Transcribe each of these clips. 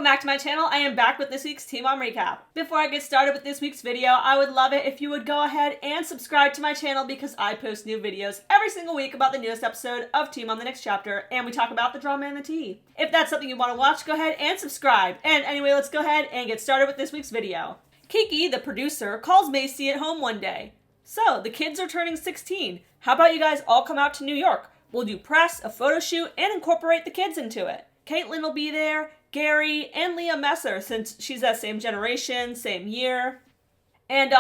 back to my channel. I am back with this week's Teen Mom Recap. Before I get started with this week's video, I would love it if you would go ahead and subscribe to my channel because I post new videos every single week about the newest episode of Teen Mom the Next Chapter, and we talk about the drama and the tea. If that's something you want to watch, go ahead and subscribe. And anyway, let's go ahead and get started with this week's video. Kiki, the producer, calls Macy at home one day. So, the kids are turning 16. How about you guys all come out to New York? We'll do press, a photo shoot, and incorporate the kids into it. Caitlin will be there, Gary, and Leah Messer, since she's that same generation, same year. And,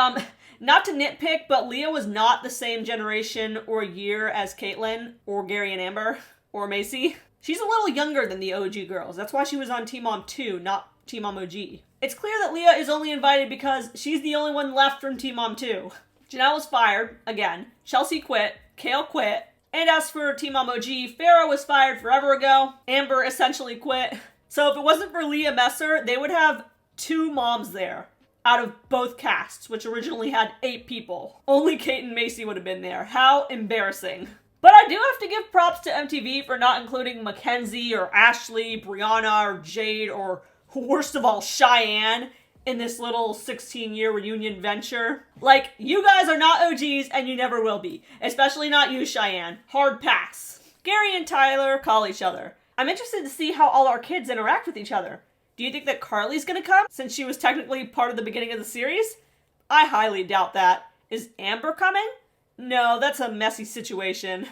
not to nitpick, but Leah was not the same generation or year as Caitlin, or Gary and Amber, or Macy. She's a little younger than the OG girls. That's why she was on Teen Mom 2, not Teen Mom OG. It's clear that Leah is only invited because she's the only one left from Teen Mom 2. Janelle was fired, again. Chelsea quit. Kale quit. And as for Teen Mom OG, Farrah was fired forever ago. Amber essentially quit. So if it wasn't for Leah Messer, they would have 2 moms there out of both casts, which originally had 8 people. Only Kate and Macy would have been there. How embarrassing. But I do have to give props to MTV for not including Mackenzie or Ashley, Brianna or Jade or, worst of all, Cheyenne in this little 16-year reunion venture. Like, you guys are not OGs and you never will be. Especially not you, Cheyenne. Hard pass. Gary and Tyler call each other. I'm interested to see how all our kids interact with each other. Do you think that Carly's gonna come, since she was technically part of the beginning of the series? I highly doubt that. Is Amber coming? No, that's a messy situation.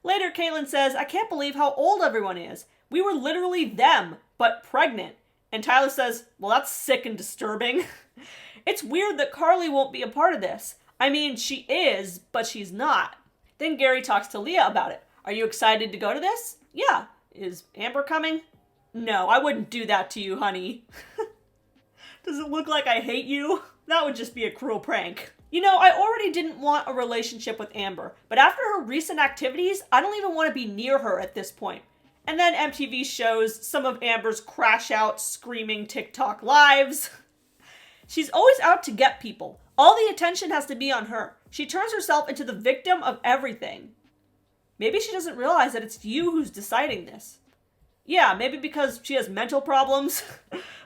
Later, Caitlin says, I can't believe how old everyone is. We were literally them, but pregnant. And Tyler says, well, that's sick and disturbing. It's weird that Carly won't be a part of this. I mean, she is, but she's not. Then Gary talks to Leah about it. Are you excited to go to this? Yeah. Is Amber coming? No, I wouldn't do that to you, honey. Does it look like I hate you? That would just be a cruel prank. You know, I already didn't want a relationship with Amber, but after her recent activities, I don't even want to be near her at this point. And then MTV shows some of Amber's crash out screaming TikTok lives. She's always out to get people. All the attention has to be on her. She turns herself into the victim of everything. Maybe she doesn't realize that it's you who's deciding this. Yeah, maybe because she has mental problems,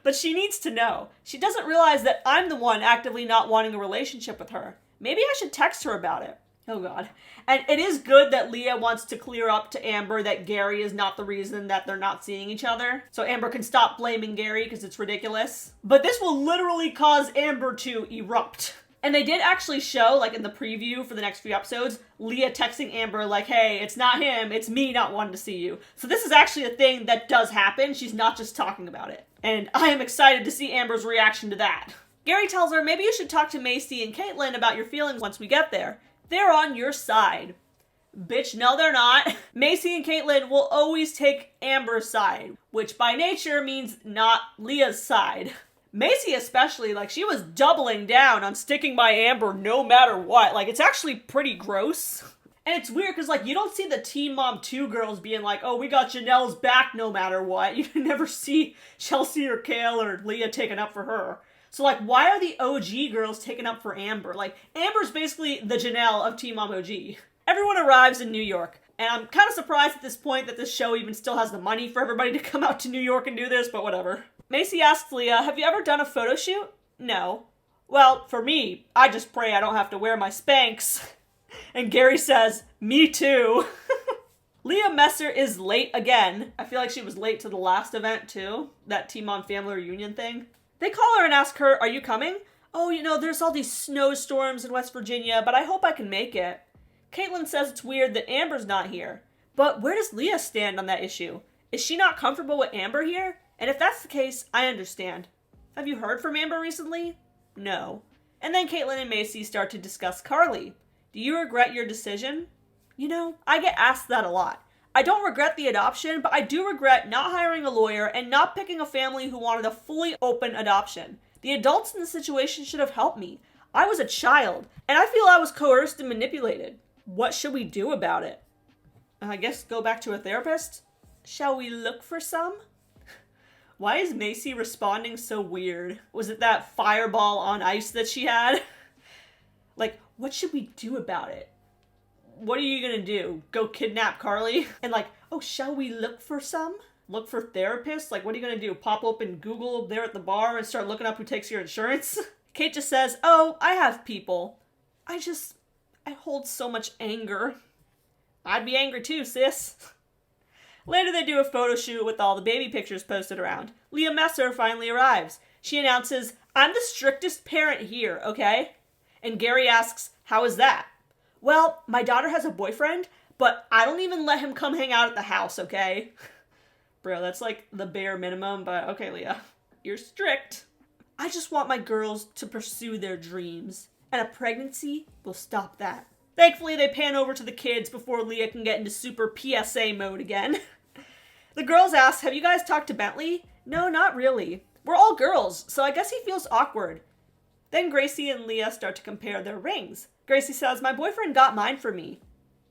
but she needs to know. She doesn't realize that I'm the one actively not wanting a relationship with her. Maybe I should text her about it. Oh God. And it is good that Leah wants to clear up to Amber that Gary is not the reason that they're not seeing each other. So Amber can stop blaming Gary because it's ridiculous. But this will literally cause Amber to erupt. And they did actually show, like in the preview for the next few episodes, Leah texting Amber like, hey, it's not him, it's me not wanting to see you. So this is actually a thing that does happen. She's not just talking about it. And I am excited to see Amber's reaction to that. Gary tells her, maybe you should talk to Macy and Caitlin about your feelings once we get there. They're on your side. Bitch, no they're not. Macy and Caitlin will always take Amber's side, which by nature means not Leah's side. Macy especially, like, she was doubling down on sticking by Amber no matter what. Like, it's actually pretty gross. And it's weird because, like, you don't see the Teen Mom 2 girls being like, oh, we got Janelle's back no matter what. You never see Chelsea or Kale or Leah taking up for her. So, like, why are the OG girls taking up for Amber? Like, Amber's basically the Janelle of Teen Mom OG. Everyone arrives in New York. And I'm kind of surprised at this point that this show even still has the money for everybody to come out to New York and do this, but whatever. Macy asks Leah, have you ever done a photo shoot? No. Well, for me, I just pray I don't have to wear my Spanx. And Gary says, me too. Leah Messer is late again. I feel like she was late to the last event too. That Teen Mom family reunion thing. They call her and ask her, are you coming? Oh, you know, there's all these snowstorms in West Virginia, but I hope I can make it. Caitlin says it's weird that Amber's not here. But where does Leah stand on that issue? Is she not comfortable with Amber here? And if that's the case, I understand. Have you heard from Amber recently? No. And then Caitlin and Macy start to discuss Carly. Do you regret your decision? You know, I get asked that a lot. I don't regret the adoption, but I do regret not hiring a lawyer and not picking a family who wanted a fully open adoption. The adults in the situation should have helped me. I was a child, and I feel I was coerced and manipulated. What should we do about it? I guess go back to a therapist? Shall we look for some? Why is Macy responding so weird? Was it that fireball on ice that she had? Like, what should we do about it? What are you gonna do? Go kidnap Carly? And like, oh, shall we look for some? look for therapists? Like, what are you gonna do? Pop open Google there at the bar and start looking up who takes your insurance? Kate just says, oh, I have people. I hold so much anger. I'd be angry too, sis. Later they do a photo shoot with all the baby pictures posted around. Leah Messer finally arrives. She announces, I'm the strictest parent here, okay? And Gary asks, how is that? Well, my daughter has a boyfriend, but I don't even let him come hang out at the house, okay? Bro, that's like the bare minimum, but okay, Leah, you're strict. I just want my girls to pursue their dreams, and a pregnancy will stop that. Thankfully, they pan over to the kids before Leah can get into super PSA mode again. The girls ask, have you guys talked to Bentley? No, not really. We're all girls, so I guess he feels awkward. Then Gracie and Leah start to compare their rings. Gracie says, my boyfriend got mine for me.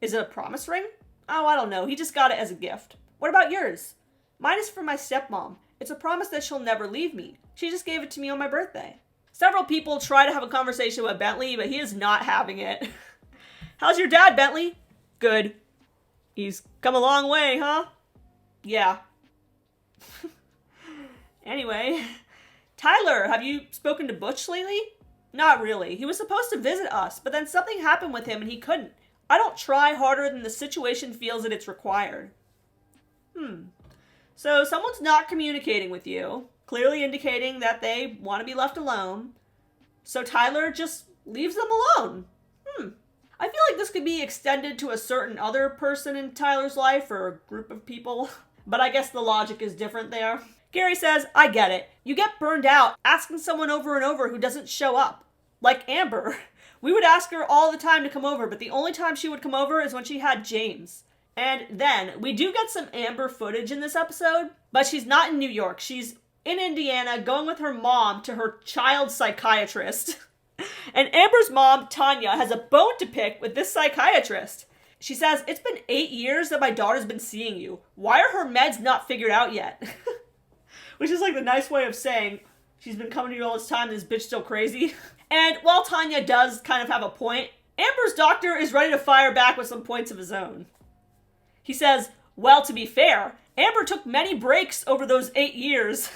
Is it a promise ring? Oh, I don't know. He just got it as a gift. What about yours? Mine is for my stepmom. It's a promise that she'll never leave me. She just gave it to me on my birthday. Several people try to have a conversation with Bentley, but he is not having it. How's your dad, Bentley? Good. He's come a long way, huh? Yeah. Anyway, Tyler, have you spoken to Butch lately? Not really. He was supposed to visit us, but then something happened with him and he couldn't. I don't try harder than the situation feels that it's required. So someone's not communicating with you, clearly indicating that they want to be left alone. So Tyler just leaves them alone. I feel like this could be extended to a certain other person in Tyler's life or a group of people, but I guess the logic is different there. Gary says, I get it. You get burned out asking someone over and over who doesn't show up. Like Amber. We would ask her all the time to come over, but the only time she would come over is when she had James. And then, we do get some Amber footage in this episode, but she's not in New York. She's in Indiana going with her mom to her child psychiatrist. And Amber's mom, Tanya, has a bone to pick with this psychiatrist. She says, it's been 8 years that my daughter's been seeing you. Why are her meds not figured out yet? Which is like the nice way of saying, she's been coming to you all this time, this bitch still crazy. And while Tanya does kind of have a point, Amber's doctor is ready to fire back with some points of his own. He says, well, to be fair, Amber took many breaks over those 8 years.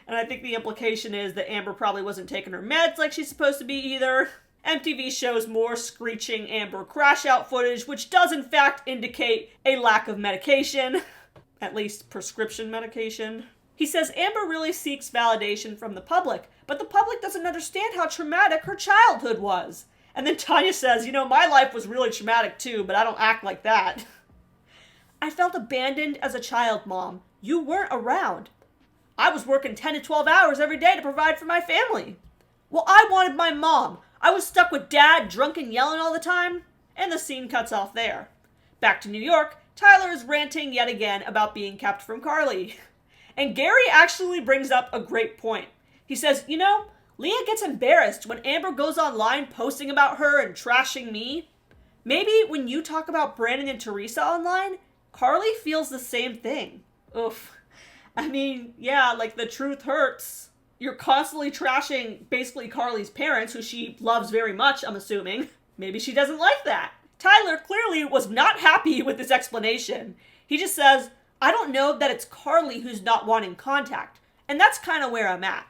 And I think the implication is that Amber probably wasn't taking her meds like she's supposed to be either. MTV shows more screeching Amber crash out footage, which does in fact indicate a lack of medication. At least prescription medication. He says Amber really seeks validation from the public, but the public doesn't understand how traumatic her childhood was. And then Tanya says, you know, my life was really traumatic too, but I don't act like that. I felt abandoned as a child, Mom. You weren't around. I was working 10 to 12 hours every day to provide for my family. Well, I wanted my mom. I was stuck with Dad, drunk and yelling all the time. And the scene cuts off there. Back to New York, Tyler is ranting yet again about being kept from Carly. And Gary actually brings up a great point. He says, you know, Leah gets embarrassed when Amber goes online posting about her and trashing me. Maybe when you talk about Brandon and Teresa online, Carly feels the same thing. Oof. I mean, yeah, like the truth hurts. You're constantly trashing basically Carly's parents, who she loves very much, I'm assuming. Maybe she doesn't like that. Tyler clearly was not happy with this explanation. He just says, I don't know that it's Carly who's not wanting contact. And that's kind of where I'm at.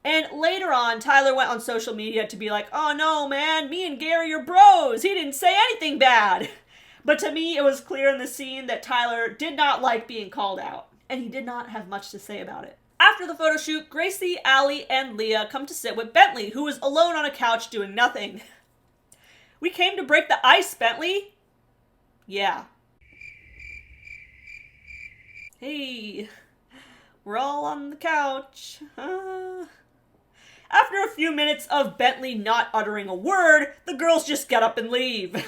And later on, Tyler went on social media to be like, oh no, man, me and Gary are bros. He didn't say anything bad. But to me, it was clear in the scene that Tyler did not like being called out. And he did not have much to say about it. After the photo shoot, Gracie, Allie, and Leah come to sit with Bentley, who is alone on a couch doing nothing. We came to break the ice, Bentley. Yeah. Hey, we're all on the couch. After a few minutes of Bentley not uttering a word, the girls just get up and leave.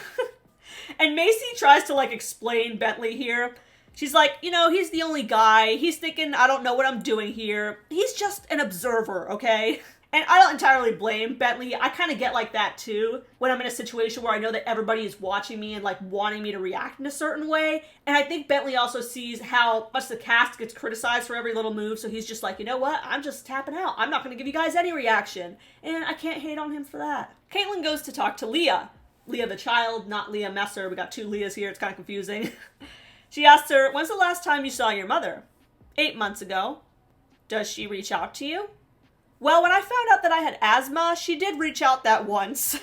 And Macy tries to, explain Bentley here. She's like, you know, he's the only guy. He's thinking, I don't know what I'm doing here. He's just an observer, okay? And I don't entirely blame Bentley. I kind of get like that too, when I'm in a situation where I know that everybody is watching me and wanting me to react in a certain way. And I think Bentley also sees how much the cast gets criticized for every little move, so he's just like, you know what? I'm just tapping out. I'm not going to give you guys any reaction. And I can't hate on him for that. Caitlin goes to talk to Leah. Leah the child, not Leah Messer. We got two Leahs here. It's kind of confusing. She asks her, when's the last time you saw your mother? 8 months ago. Does she reach out to you? Well, when I found out that I had asthma, she did reach out that once.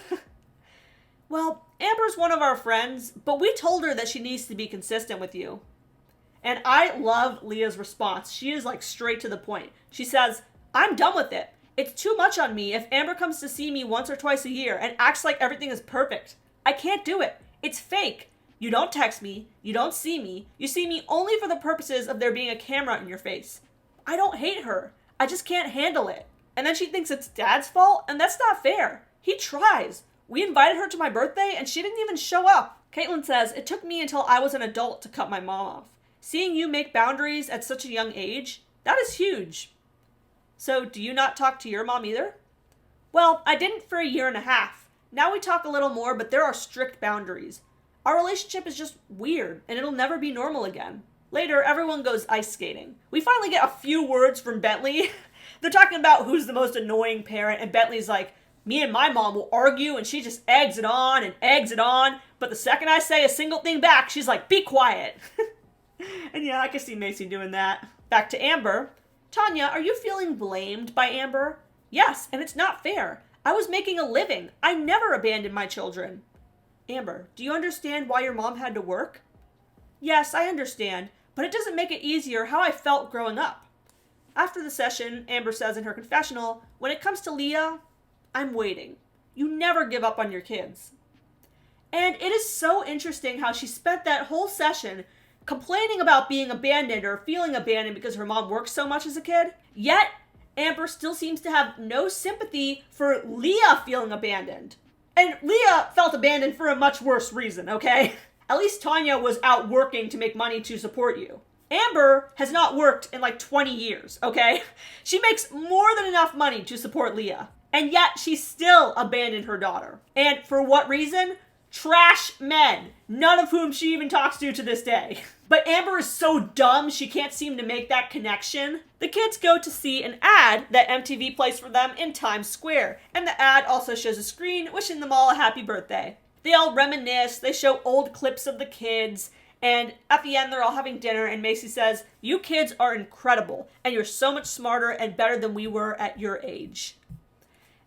Well, Amber's one of our friends, but we told her that she needs to be consistent with you. And I love Leah's response. She is like straight to the point. She says, I'm done with it. It's too much on me if Amber comes to see me once or twice a year and acts like everything is perfect. I can't do it. It's fake. You don't text me. You don't see me. You see me only for the purposes of there being a camera in your face. I don't hate her. I just can't handle it. And then she thinks it's Dad's fault, and that's not fair. He tries. We invited her to my birthday, and she didn't even show up. Caitlin says, it took me until I was an adult to cut my mom off. Seeing you make boundaries at such a young age, that is huge. So, do you not talk to your mom either? Well, I didn't for 1.5 years. Now we talk a little more, but there are strict boundaries. Our relationship is just weird, and it'll never be normal again. Later, everyone goes ice skating. We finally get a few words from Bentley. They're talking about who's the most annoying parent, and Bentley's like, me and my mom will argue, and she just eggs it on and eggs it on, but the second I say a single thing back, she's like, be quiet. And yeah, I can see Macy doing that. Back to Amber. Tanya, are you feeling blamed by Amber? Yes, and it's not fair. I was making a living. I never abandoned my children. Amber, do you understand why your mom had to work? Yes, I understand, but it doesn't make it easier how I felt growing up. After the session, Amber says in her confessional, when it comes to Leah, I'm waiting. You never give up on your kids. And it is so interesting how she spent that whole session complaining about being abandoned or feeling abandoned because her mom worked so much as a kid. Yet, Amber still seems to have no sympathy for Leah feeling abandoned. And Leah felt abandoned for a much worse reason, okay? At least Tanya was out working to make money to support you. Amber has not worked in like 20 years, okay? She makes more than enough money to support Leah. And yet she still abandoned her daughter. And for what reason? Trash men, none of whom she even talks to this day. But Amber is so dumb she can't seem to make that connection. The kids go to see an ad that MTV placed for them in Times Square, and the ad also shows a screen wishing them all a happy birthday. They all reminisce, they show old clips of the kids, and at the end they're all having dinner, and Macy says, you kids are incredible, and you're so much smarter and better than we were at your age.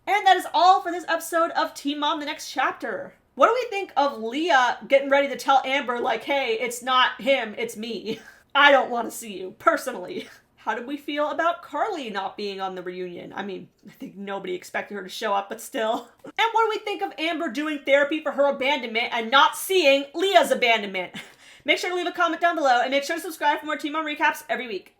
And that is all for this episode of Teen Mom, the Next Chapter. What do we think of Leah getting ready to tell Amber, like, hey, it's not him, it's me. I don't want to see you, personally. How did we feel about Carly not being on the reunion? I mean, I think nobody expected her to show up, but still. And what do we think of Amber doing therapy for her abandonment and not seeing Leah's abandonment? Make sure to leave a comment down below and make sure to subscribe for more Teen Mom recaps every week.